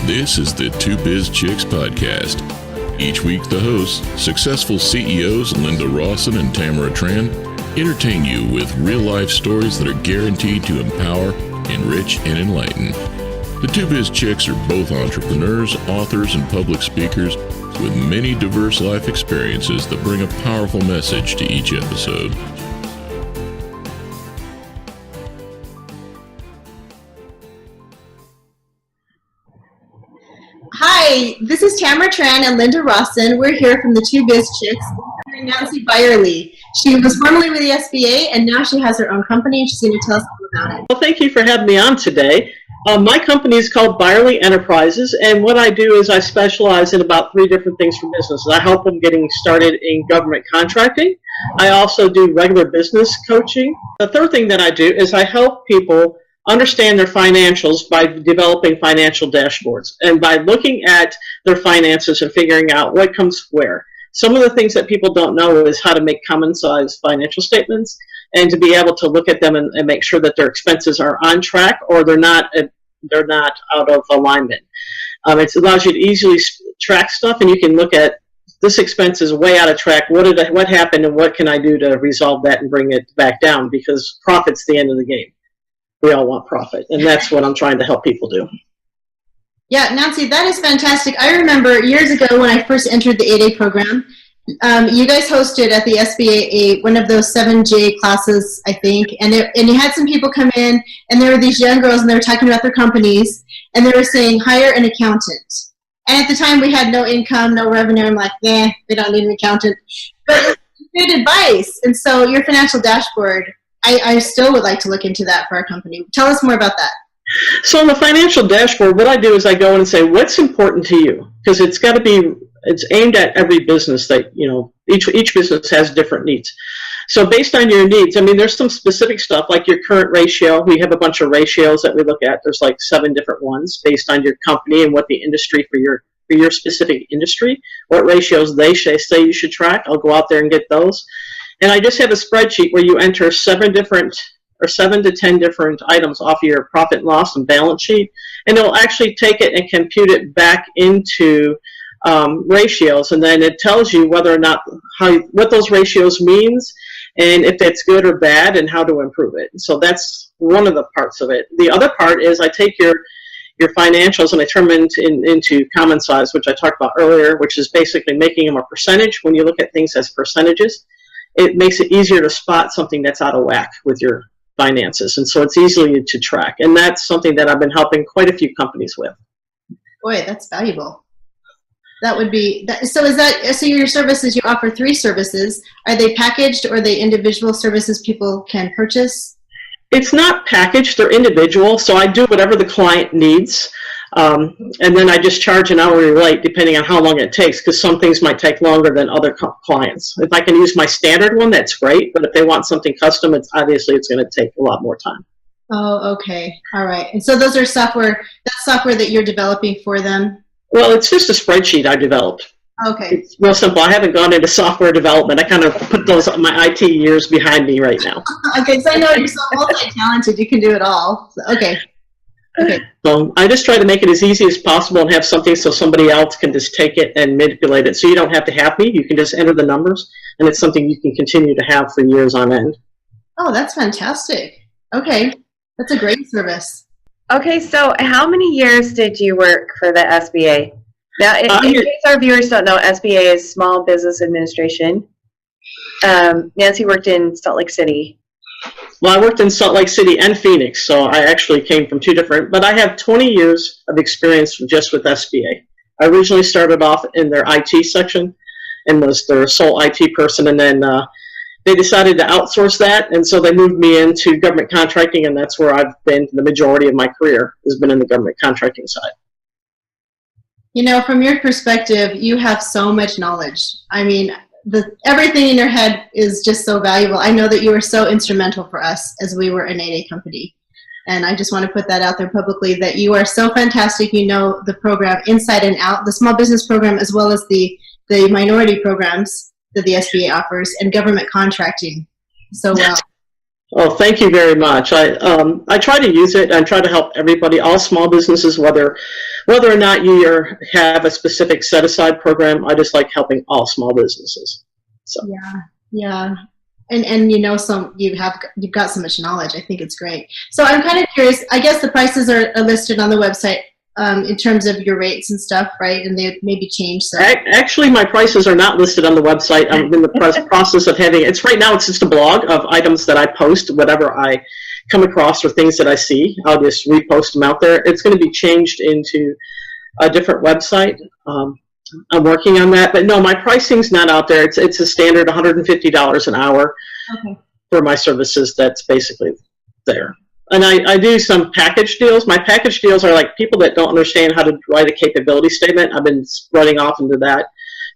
This is the 2BizChicks podcast. Each week, the hosts, successful CEOs Linda Rawson and Tamara Tran, entertain you with real-life stories that are guaranteed to empower, enrich, and enlighten. The 2BizChicks are both entrepreneurs, authors, and public speakers with many diverse life experiences that bring a powerful message to each episode. Hi, this is Tamara Tran and Linda Rawson. We're here from the 2BizChicks. Nancy Byerly. She was formerly with the SBA, and now she has her own company, and she's going to tell us all about it. Well, thank you for having me on today. My company is called Byerly Enterprises, and what I do is I specialize in about 3 different things for business. I help them getting started in government contracting. I also do regular business coaching. The third thing that I do is I help people understand their financials by developing financial dashboards and by looking at their finances and figuring out what comes where. Some of the things that people don't know is how to make common size financial statements and to be able to look at them and make sure that their expenses are on track or they're not out of alignment. It allows you to easily track stuff, and you can look at this expense is way out of track. What happened and what can I do to resolve that and bring it back down, because profit's the end of the game. We all want profit, and that's what I'm trying to help people do. Yeah, Nancy, that is fantastic. I remember years ago when I first entered the 8A program, you guys hosted at the SBA one of those 7J classes, I think, and you had some people come in, and there were these young girls, and they were talking about their companies, and they were saying, hire an accountant. And at the time, we had no income, no revenue. I'm like, we don't need an accountant. But it's good advice. And so your financial dashboard, I still would like to look into that for our company. Tell us more about that. So on the financial dashboard, what I do is I go in and say, what's important to you? Because it's aimed at every business that, each business has different needs. So based on your needs, there's some specific stuff like your current ratio. We have a bunch of ratios that we look at. There's like 7 different ones based on your company and what the industry for your specific industry, what ratios they say you should track. I'll go out there and get those. And I just have a spreadsheet where you enter 7 to 10 different items off of your profit and loss and balance sheet, and it'll actually take it and compute it back into ratios, and then it tells you whether or not what those ratios means, and if that's good or bad, and how to improve it. So that's one of the parts of it. The other part is I take your financials and I turn them into common size, which I talked about earlier, which is basically making them a percentage. When you look at things as percentages, it makes it easier to spot something that's out of whack with your finances, and so it's easily to track, and that's something that I've been helping quite a few companies with. Boy, that's valuable. That would be that. So your services, you offer 3 services. Are they packaged, or are they individual services people can purchase? It's not packaged, they're individual, so I do whatever the client needs, and then I just charge an hourly rate depending on how long it takes, because some things might take longer than other clients. If I can use my standard one, that's great, but if they want something custom, it's going to take a lot more time. Oh, okay. All right. And so those are software that you're developing for them? Well, it's just a spreadsheet I developed. Okay. It's real simple. I haven't gone into software development. I kind of put my IT years behind me right now. Okay, so I know you're so multi-talented. You can do it all. So, okay. So I just try to make it as easy as possible and have something so somebody else can just take it and manipulate it. So you don't have to have me. You can just enter the numbers, and it's something you can continue to have for years on end. Oh, that's fantastic. Okay. That's a great service. Okay, so how many years did you work for the SBA? Now, in case our viewers don't know, SBA is Small Business Administration. Nancy worked in Salt Lake City. Well, I worked in Salt Lake City and Phoenix, so I actually came from 2 different, but I have 20 years of experience just with SBA. I originally started off in their IT section and was their sole IT person, and then they decided to outsource that, and so they moved me into government contracting, and that's where I've been. The majority of my career has been in the government contracting side. From your perspective, you have so much knowledge. Everything in your head is just so valuable. I know that you were so instrumental for us as we were an 8A company. And I just want to put that out there publicly, that you are so fantastic. You know the program inside and out, the small business program, as well as the minority programs that the SBA offers, and government contracting so well. Oh, thank you very much. I try to use it. I try to help everybody, all small businesses, whether or not you have a specific set aside program. I just like helping all small businesses. So Yeah. And you've got so much knowledge. I think it's great. So I'm kind of curious. I guess the prices are listed on the website in terms of your rates and stuff, right? And they maybe change. So actually, my prices are not listed on the website. I'm in the process of having it's right now. It's just a blog of items that I post, whatever I come across or things that I see. I'll just repost them out there. It's going to be changed into a different website. I'm working on that, but no, my pricing's not out there. It's a standard $150 an hour for my services. That's basically there. And I do some package deals. My package deals are like people that don't understand how to write a capability statement. I've been running off into that,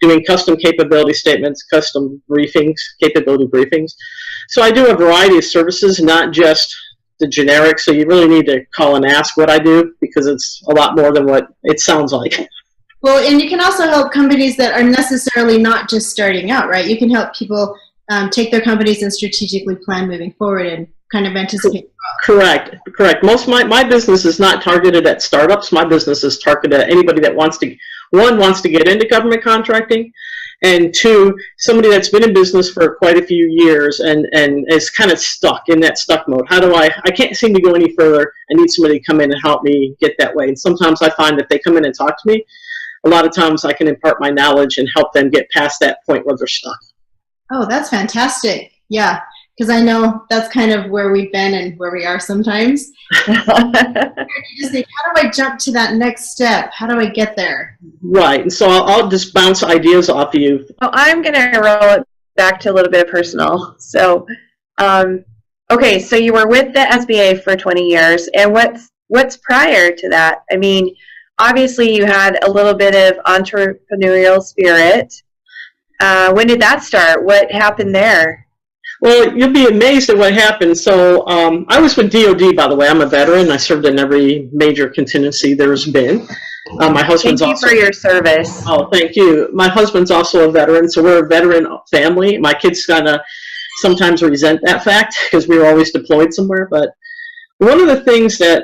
doing custom capability statements, custom briefings, capability briefings. So I do a variety of services, not just the generic. So you really need to call and ask what I do, because it's a lot more than what it sounds like. Well, and you can also help companies that are necessarily not just starting out, right? You can help people take their companies and strategically plan moving forward and kind of anticipate. Correct. Most of my business is not targeted at startups. My business is targeted at anybody that wants to get into government contracting, and two, somebody that's been in business for quite a few years and is kind of stuck in that stuck mode. How do I can't seem to go any further. I need somebody to come in and help me get that way. And sometimes I find if they come in and talk to me, a lot of times I can impart my knowledge and help them get past that point where they're stuck. Oh, that's fantastic. Yeah, because I know that's kind of where we've been and where we are sometimes. You just think, how do I jump to that next step? How do I get there? Right, and so I'll just bounce ideas off of you. Well, I'm going to roll it back to a little bit of personal. So, okay, so you were with the SBA for 20 years, and what's prior to that? I mean, obviously you had a little bit of entrepreneurial spirit. When did that start? What happened there? Well, you'll be amazed at what happened. So I was with DOD, by the way. I'm a veteran. I served in every major contingency there's been. My husband's Thank you for your service. Oh, thank you. My husband's also a veteran, so we're a veteran family. My kids kind of sometimes resent that fact because we were always deployed somewhere. But one of the things that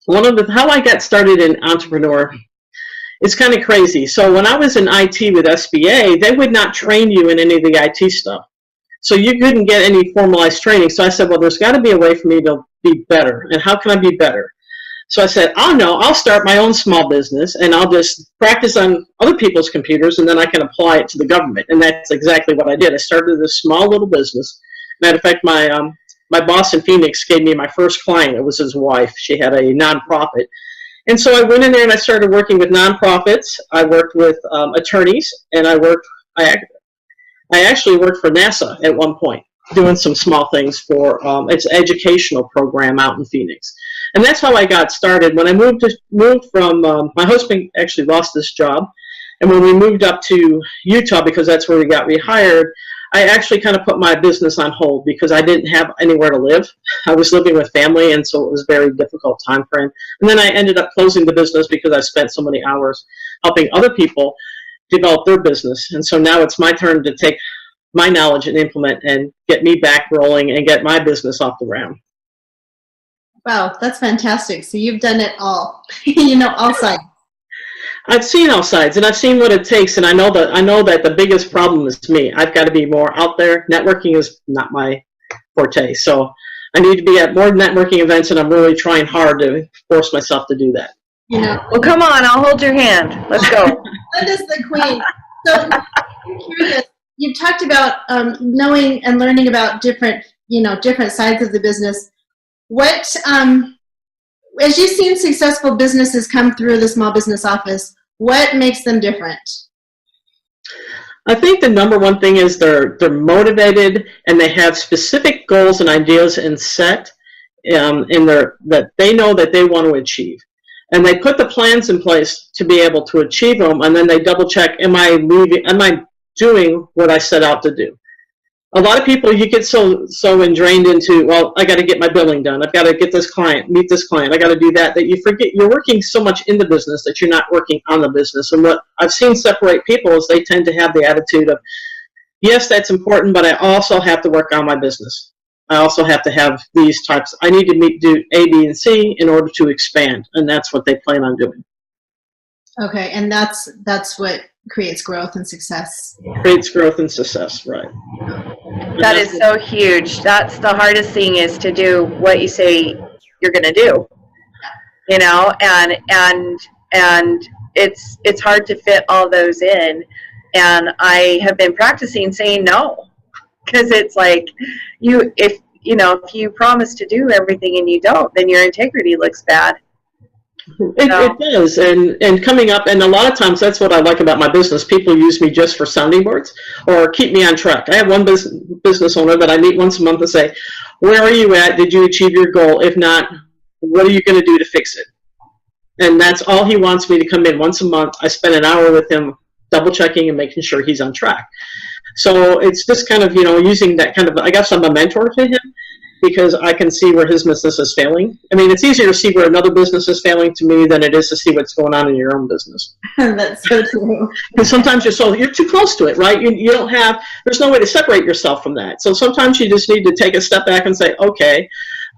how I got started in entrepreneur, it's kind of crazy. So when I was in IT with SBA, they would not train you in any of the IT stuff. So you couldn't get any formalized training. So I said, well, there's got to be a way for me to be better. And how can I be better? So I said, I'll start my own small business and I'll just practice on other people's computers and then I can apply it to the government. And that's exactly what I did. I started this small little business. Matter of fact, my boss in Phoenix gave me my first client. It was his wife. She had a nonprofit. And so I went in there and I started working with nonprofits. I worked with attorneys, and I actually worked for NASA at one point, doing some small things for its educational program out in Phoenix. And that's how I got started. When I moved from, my husband actually lost this job, and when we moved up to Utah, because that's where we got rehired, I actually kind of put my business on hold because I didn't have anywhere to live. I was living with family, and so it was a very difficult time frame. And then I ended up closing the business because I spent so many hours helping other people develop their business. And so now it's my turn to take my knowledge and implement and get me back rolling and get my business off the ground. Wow, that's fantastic. So you've done it all, all sides. I've seen all sides, and I've seen what it takes, and I know that the biggest problem is me. I've got to be more out there. Networking is not my forte, so I need to be at more networking events, and I'm really trying hard to force myself to do that. Well, come on, I'll hold your hand. Let's go. Linda's the queen. So I'm curious. You've talked about knowing and learning about different sides of the business. What as you've seen successful businesses come through the small business office, what makes them different? I think the number one thing is they're motivated and they have specific goals and ideas and set that they know that they want to achieve. And they put the plans in place to be able to achieve them, and then they double check, am I doing what I set out to do? A lot of people, you get so ingrained into, well, I got to get my billing done. I've got to get this client, meet this client. I got to do that you forget you're working so much in the business that you're not working on the business. And what I've seen separate people is they tend to have the attitude of, yes, that's important, but I also have to work on my business. I also have to have these types. I need to do A, B, and C in order to expand, and that's what they plan on doing. Okay, and that's what creates growth and success. Creates growth and success, right. That is so huge. That's the hardest thing, is to do what you say you're going to do. You know, and it's hard to fit all those in. And I have been practicing saying no, because it's like, if you promise to do everything and you don't, then your integrity looks bad. It does, and coming up, and a lot of times that's what I like about my business. People use me just for sounding boards or keep me on track. I have one business owner that I meet once a month and say, where are you at? Did you achieve your goal? If not, what are you going to do to fix it? And that's all he wants me to come in once a month. I spend an hour with him, double checking and making sure he's on track. So it's just kind of, using that kind of, I guess I'm a mentor to him, because I can see where his business is failing. I mean, it's easier to see where another business is failing to me than it is to see what's going on in your own business. That's so true. Because sometimes you're too close to it, right? You don't have, there's no way to separate yourself from that. So sometimes you just need to take a step back and say, okay,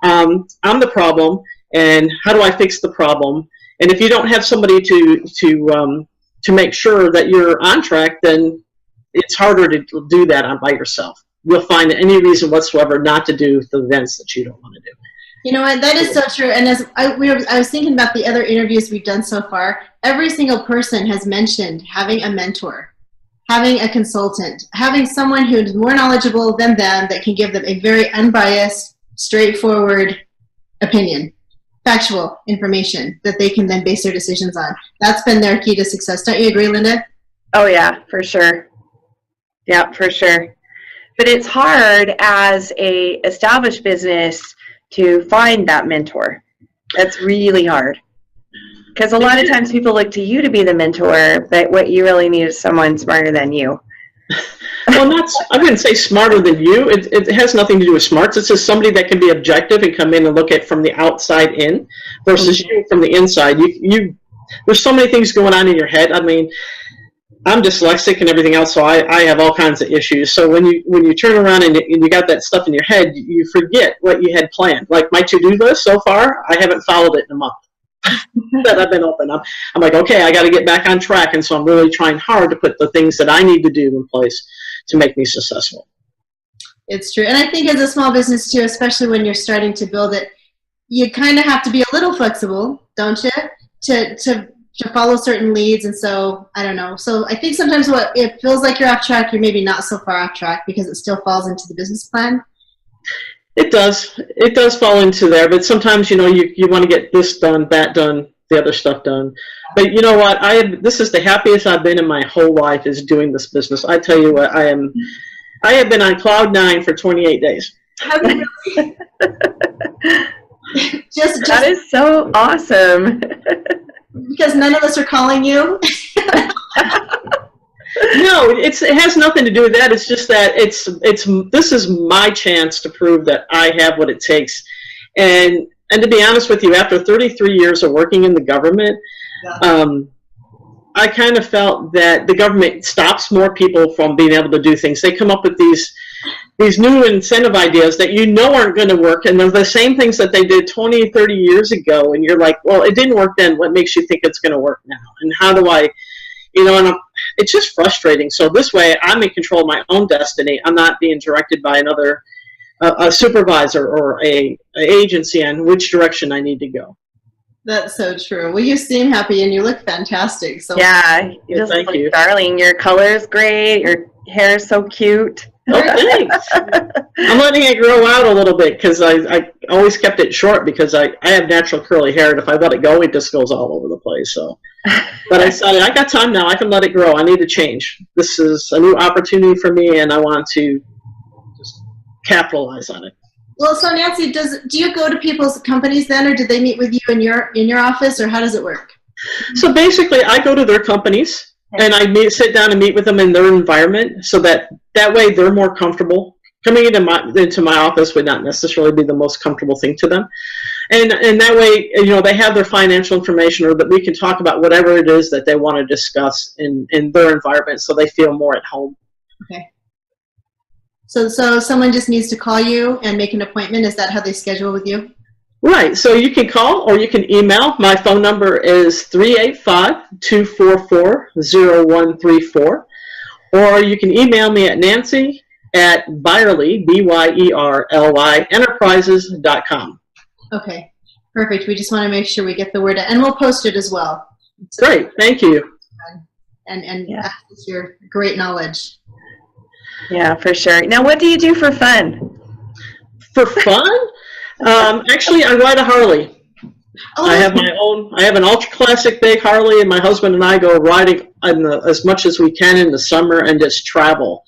I'm the problem, and how do I fix the problem? And if you don't have somebody to make sure that you're on track, then it's harder to do that by yourself. You'll find any reason whatsoever not to do the events that you don't want to do. You know what? That is so true. And as I was thinking about the other interviews we've done so far, every single person has mentioned having a mentor, having a consultant, having someone who's more knowledgeable than them that can give them a very unbiased, straightforward opinion, factual information that they can then base their decisions on. That's been their key to success. Don't you agree, Linda? Oh, yeah, for sure. Yeah, for sure. But it's hard as a established business to find that mentor. That's really hard. Because a lot of times people look to you to be the mentor, but what you really need is someone smarter than you. Well, I wouldn't say smarter than you. It has nothing to do with smarts. It's just somebody that can be objective and come in and look at it from the outside in versus you from the inside. There's so many things going on in your head. I mean, I'm dyslexic and everything else, so I have all kinds of issues. So when you turn around and you got that stuff in your head, you forget what you had planned. Like my to-do list so far, I haven't followed it in a month that I've been open. I'm like, okay, I got to get back on track, and so I'm really trying hard to put the things that I need to do in place to make me successful. It's true. And I think as a small business too, especially when you're starting to build it, you kind of have to be a little flexible, don't you, to follow certain leads. And so, I don't know. So I think sometimes it feels like you're off track, you're maybe not so far off track because it still falls into the business plan. It does. It does fall into there, but sometimes, you want to get this done, that done, the other stuff done. But you know what? This is the happiest I've been in my whole life, is doing this business. I tell you what, I have been on cloud 9 for 28 days. Have you really? That is so awesome. Because none of us are calling you? No, it has nothing to do with that. It's just that this is my chance to prove that I have what it takes. And to be honest with you, after 33 years of working in the government, I kind of felt that the government stops more people from being able to do things. They come up with these new incentive ideas that aren't going to work, and they're the same things that they did 20, 30 years ago, and you're like, well, it didn't work then. What makes you think it's going to work now? And how do I, and it's just frustrating. So this way, I'm in control of my own destiny. I'm not being directed by another a supervisor or a agency on which direction I need to go. That's so true. Well, you seem happy and you look fantastic. So yeah, you just look darling. Your color's great. Your hair is so cute. Oh, thanks. I'm letting it grow out a little bit because I always kept it short because I have natural curly hair, and if I let it go, it just goes all over the place. So, but I decided I got time now. I can let it grow. I need to change. This is a new opportunity for me, and I want to just capitalize on it. Well, so Nancy, do you go to people's companies then, or do they meet with you in your office, or how does it work? So basically, I go to their companies. And I sit down and meet with them in their environment so that way they're more comfortable. Coming into my office would not necessarily be the most comfortable thing to them. And that way, they have their financial information, or that we can talk about whatever it is that they want to discuss in their environment so they feel more at home. Okay. So someone just needs to call you and make an appointment. Is that how they schedule with you? Right. So you can call or you can email. My phone number is 385-244-0134. Or you can email me at Nancy@Byerly, Byerly, enterprises.com. Okay, perfect. We just want to make sure we get the word out, and we'll post it as well. Great. Thank you. And access your great knowledge. Yeah, for sure. Now, what do you do for fun? For fun? Actually, I ride a Harley. Oh, I have my own. I have an ultra classic big Harley, and my husband and I go riding as much as we can in the summer and just travel.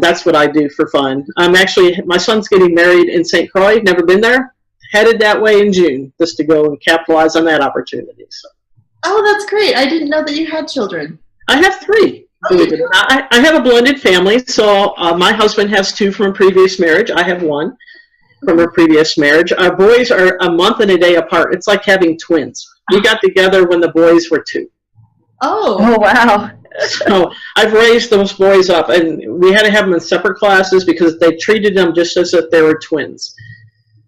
That's what I do for fun. My son's getting married in St. Croix. Never been there. Headed that way in June, just to go and capitalize on that opportunity. So. Oh, that's great. I didn't know that you had children. I have 3. I have a blended family, so my husband has 2 from a previous marriage. I have 1 from a previous marriage. Our boys are a month and a day apart. It's like having twins. We got together when the boys were 2. Oh, wow. So I've raised those boys up, and we had to have them in separate classes because they treated them just as if they were twins.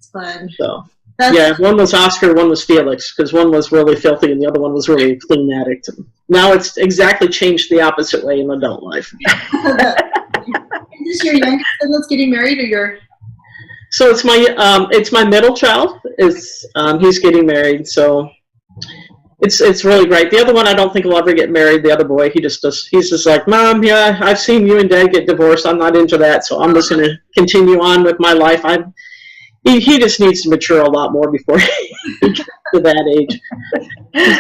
it's fun. So yeah, one was Oscar, one was Felix, because one was really filthy and the other one was really a clean addict. Now it's exactly changed the opposite way in adult life. Is this your youngest son that's getting married, or your? So it's my middle child. He's getting married, so it's really great. The other one I don't think will ever get married. The other boy, he's just like, Mom, yeah, I've seen you and Dad get divorced. I'm not into that, so I'm just going to continue on with my life. He just needs to mature a lot more before he gets to that age.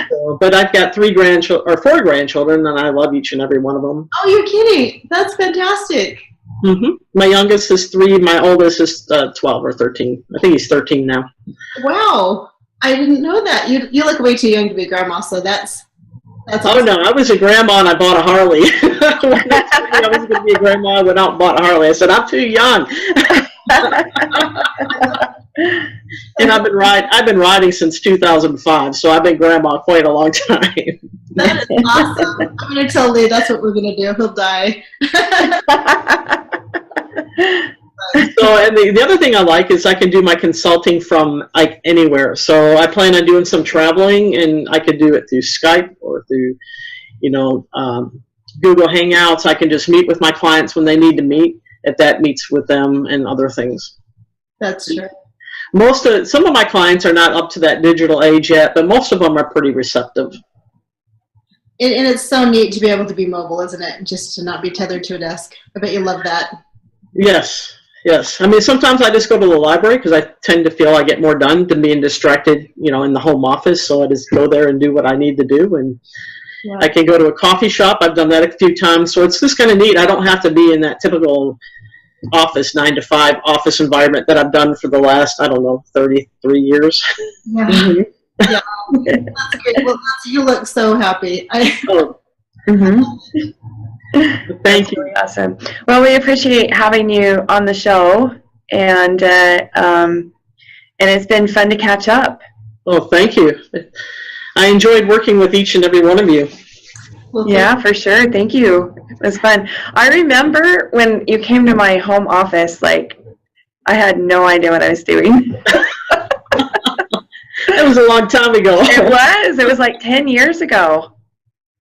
So, but I've got 4 grandchildren, and I love each and every one of them. Oh, you're kidding! That's fantastic. Mm-hmm. My youngest is 3. My oldest is 12 or 13. I think he's 13 now. Wow, I didn't know that. You look way too young to be grandma, so that's awesome. Oh no, I was a grandma and I bought a Harley. When I was going to be a grandma, I went out and bought a Harley. I said, I'm too young. And I've been riding since 2005, so I've been grandma quite a long time. That is awesome. I'm going to tell Lee that's what we're going to do. He'll die. So, and the other thing I like is I can do my consulting from like anywhere. So I plan on doing some traveling, and I could do it through Skype or through, Google Hangouts. I can just meet with my clients when they need to meet, if that meets with them, and other things. That's true. Some of my clients are not up to that digital age yet, but most of them are pretty receptive. And it's so neat to be able to be mobile, isn't it? Just to not be tethered to a desk. I bet you love that. Yes. I mean, sometimes I just go to the library because I tend to feel I get more done than being distracted, in the home office. So I just go there and do what I need to do. And yeah. I can go to a coffee shop. I've done that a few times. So it's just kind of neat. I don't have to be in that typical office 9-to-5 office environment that I've done for the last 33 years. Yeah. Yeah. That's great. Well, you look so happy. Thank you. Awesome. Well, we appreciate having you on the show, and it's been fun to catch up. Oh, thank you. I enjoyed working with each and every one of you. Well, yeah, for sure. Thank you. It was fun. I remember when you came to my home office, I had no idea what I was doing. That was a long time ago. It was like 10 years ago.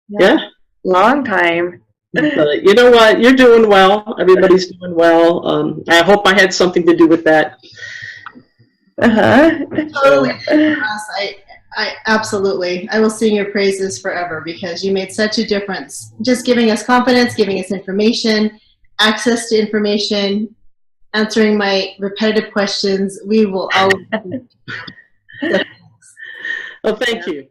Yeah. Long time. But you know what? You're doing well. Everybody's doing well. I hope I had something to do with that. Totally. I absolutely. I will sing your praises forever because you made such a difference. Just giving us confidence, giving us information, access to information, answering my repetitive questions. We will always. Well, thank you.